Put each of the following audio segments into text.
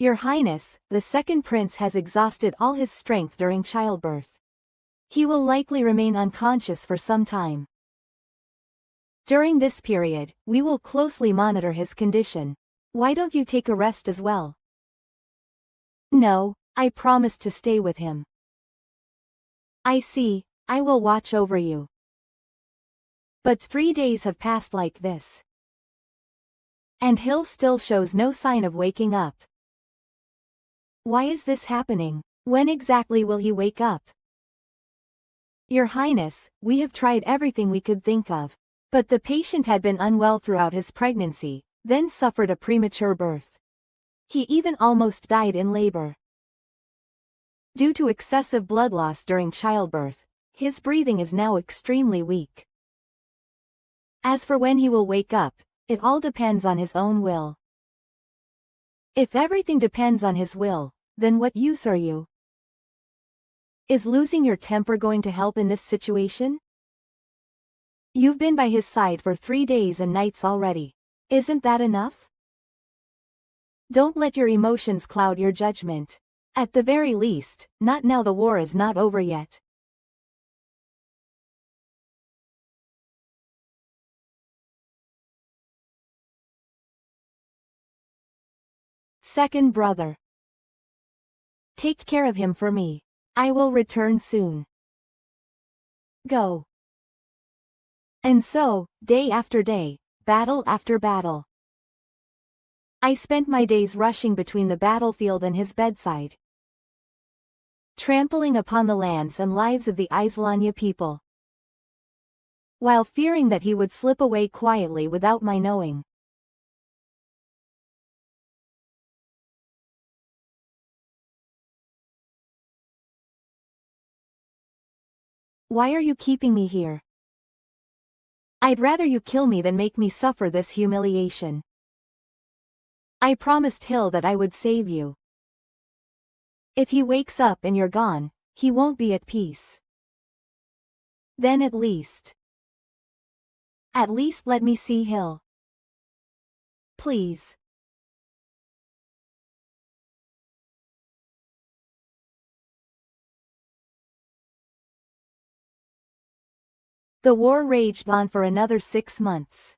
Your Highness, the second prince has exhausted all his strength during childbirth. He will likely remain unconscious for some time. During this period, we will closely monitor his condition. Why don't you take a rest as well? No, I promised to stay with him. I see, I will watch over you. But 3 days have passed like this. And Hill still shows no sign of waking up. Why is this happening? When exactly will he wake up? Your Highness, we have tried everything we could think of. But the patient had been unwell throughout his pregnancy, then suffered a premature birth. He even almost died in labor. Due to excessive blood loss during childbirth, his breathing is now extremely weak. As for when he will wake up, it all depends on his own will. If everything depends on his will, then what use are you? Is losing your temper going to help in this situation? You've been by his side for 3 days and nights already. Isn't that enough? Don't let your emotions cloud your judgment. At the very least, not now, the war is not over yet. Second brother. Take care of him for me. I will return soon. Go. And so, day after day, battle after battle. I spent my days rushing between the battlefield and his bedside, trampling upon the lands and lives of the Islanya people, while fearing that he would slip away quietly without my knowing. Why are you keeping me here? I'd rather you kill me than make me suffer this humiliation. I promised Hill that I would save you. If he wakes up and you're gone, he won't be at peace. Then at least let me see Hill. Please. The war raged on for another 6 months.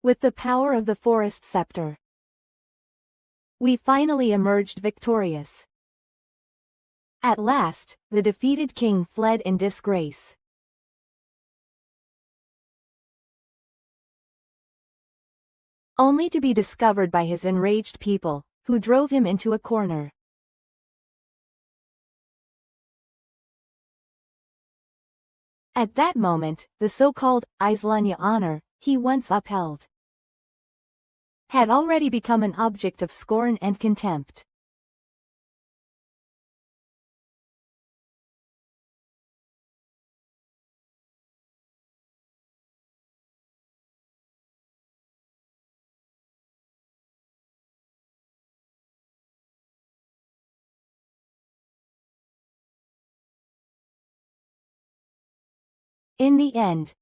With the power of the forest scepter, we finally emerged victorious. At last, the defeated king fled in disgrace. Only to be discovered by his enraged people, who drove him into a corner. At that moment, the so-called Islanya honor he once upheld had already become an object of scorn and contempt. In the end,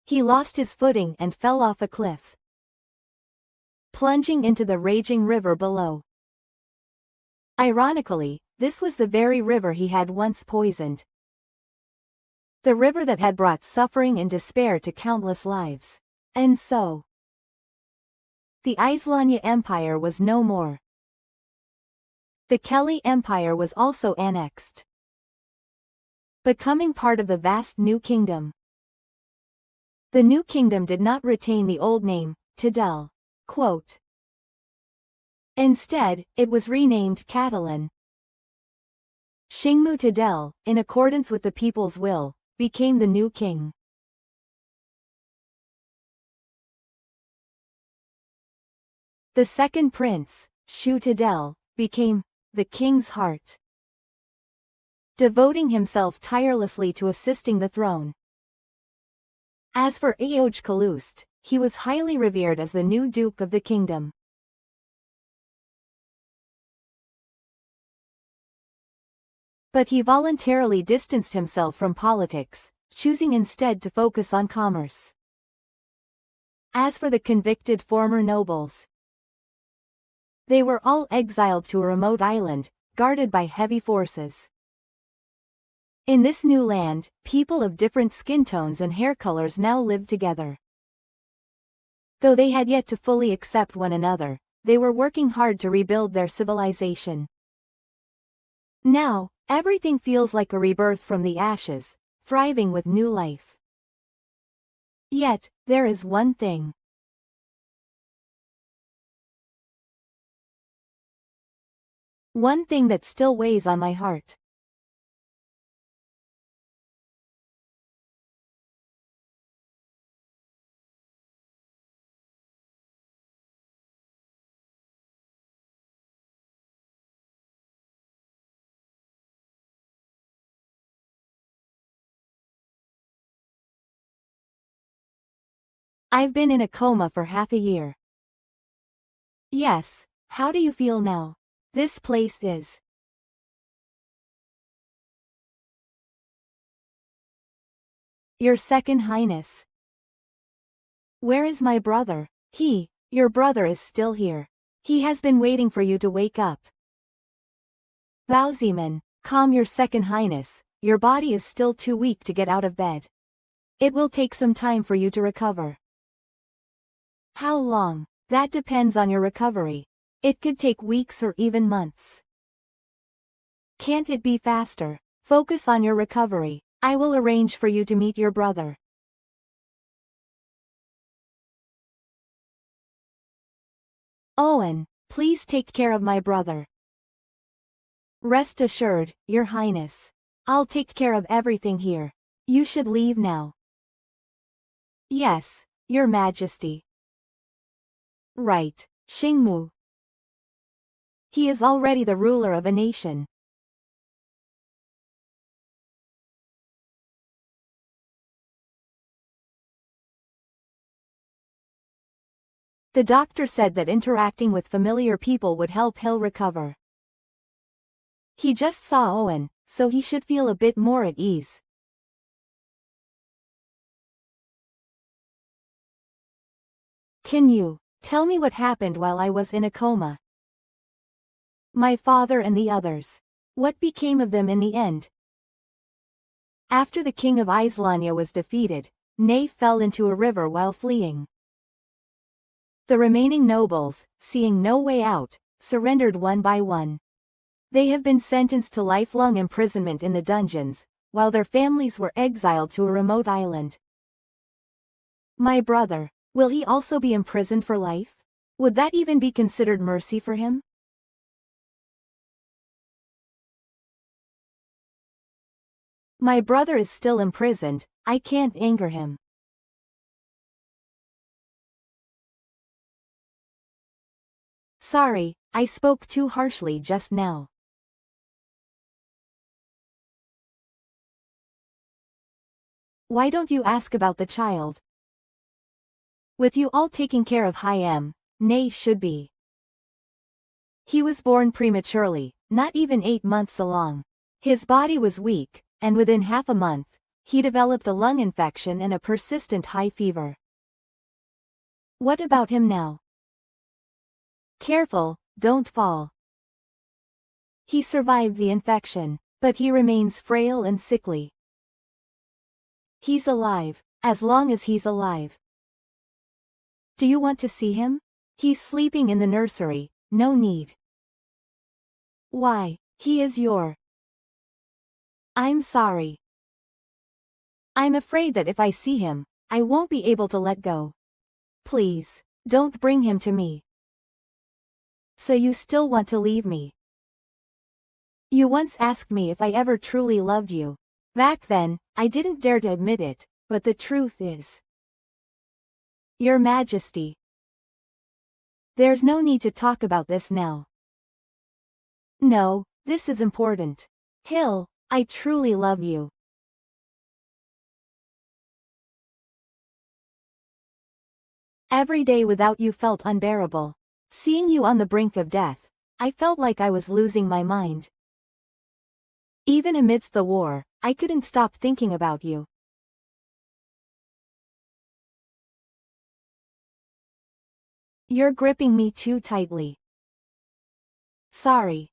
he lost his footing and fell off a cliff, plunging into the raging river below. Ironically, this was the very river he had once poisoned. The river that had brought suffering and despair to countless lives. And so, the Islanya Empire was no more. The Kelly Empire was also annexed, becoming part of the vast new kingdom. The new kingdom did not retain the old name, Tidel. Quote. Instead, it was renamed Catalan. Shingmu Tidel, in accordance with the people's will, became the new king. The second prince, Shu Tidel, became the king's heart, devoting himself tirelessly to assisting the throne. As for Aoj Kalust, he was highly revered as the new duke of the kingdom. But he voluntarily distanced himself from politics, choosing instead to focus on commerce. As for the convicted former nobles, They were all exiled to a remote island, guarded by heavy forces. In this new land, people of different skin tones and hair colors now lived together. Though they had yet to fully accept one another, they were working hard to rebuild their civilization. Now, everything feels like a rebirth from the ashes, thriving with new life. Yet, there is one thing. One thing that still weighs on my heart. I've been in a coma for half a year. Yes, how do you feel now? This place is. Your Second Highness. Where is my brother? Your brother is still here. He has been waiting for you to wake up. Bowzeman, calm your Second Highness, your body is still too weak to get out of bed. It will take some time for you to recover. How long? That depends on your recovery. It could take weeks or even months. Can't it be faster? Focus on your recovery. I will arrange for you to meet your brother. Owen, please take care of my brother. Rest assured, Your Highness. I'll take care of everything here. You should leave now. Yes, Your Majesty. Right, Xingmu. He is already the ruler of a nation. The doctor said that interacting with familiar people would help Hill recover. He just saw Owen, so he should feel a bit more at ease. Can you tell me what happened while I was in a coma? My father and the others. What became of them in the end? After the king of Islania was defeated, Ney fell into a river while fleeing. The remaining nobles, seeing no way out, surrendered one by one. They have been sentenced to lifelong imprisonment in the dungeons, while their families were exiled to a remote island. My brother, will he also be imprisoned for life? Would that even be considered mercy for him? My brother is still imprisoned, I can't anger him. Sorry, I spoke too harshly just now. Why don't you ask about the child? With you all taking care of Hyam, Ney should be. He was born prematurely, not even 8 months along. His body was weak, and within half a month, he developed a lung infection and a persistent high fever. What about him now? Careful, don't fall. He survived the infection, but he remains frail and sickly. He's alive, as long as he's alive. Do you want to see him? He's sleeping in the nursery, no need. Why, he is your. I'm sorry. I'm afraid that if I see him, I won't be able to let go. Please, don't bring him to me. So you still want to leave me? You once asked me if I ever truly loved you. Back then, I didn't dare to admit it, but the truth is. Your Majesty. There's no need to talk about this now. No, this is important. Hill, I truly love you. Every day without you felt unbearable. Seeing you on the brink of death, I felt like I was losing my mind. Even amidst the war, I couldn't stop thinking about you. You're gripping me too tightly. Sorry.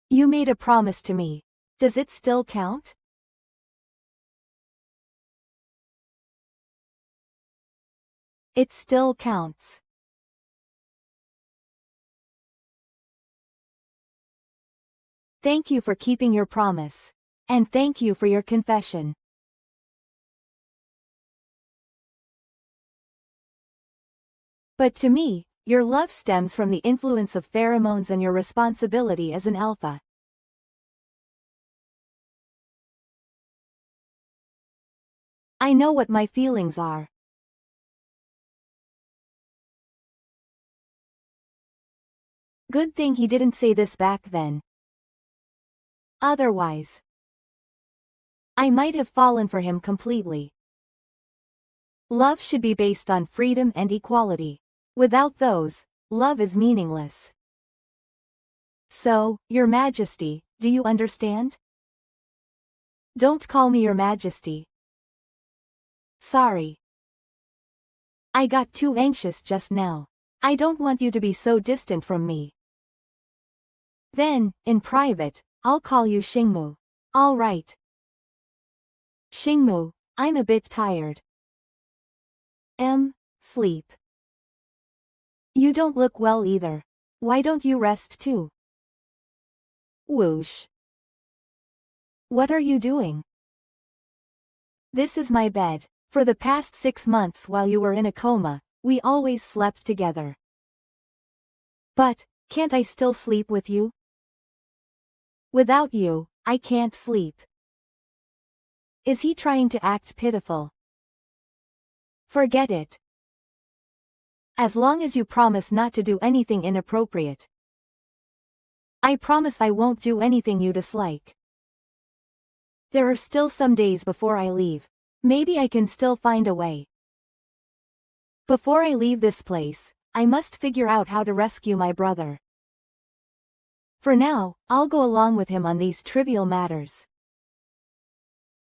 You made a promise to me. Does it still count? It still counts. Thank you for keeping your promise. And thank you for your confession. But to me, your love stems from the influence of pheromones and your responsibility as an alpha. I know what my feelings are. Good thing he didn't say this back then. Otherwise, I might have fallen for him completely. Love should be based on freedom and equality. Without those, love is meaningless. So, Your Majesty, do you understand? Don't call me Your Majesty. Sorry. I got too anxious just now. I don't want you to be so distant from me. Then, in private, I'll call you Xingmu. All right. Xingmu, I'm a bit tired. Sleep. You don't look well either. Why don't you rest too? Whoosh. What are you doing? This is my bed. For the past 6 months while you were in a coma, we always slept together. But, can't I still sleep with you? Without you, I can't sleep. Is he trying to act pitiful? Forget it. As long as you promise not to do anything inappropriate. I promise I won't do anything you dislike. There are still some days before I leave. Maybe I can still find a way. Before I leave this place, I must figure out how to rescue my brother. For now, I'll go along with him on these trivial matters.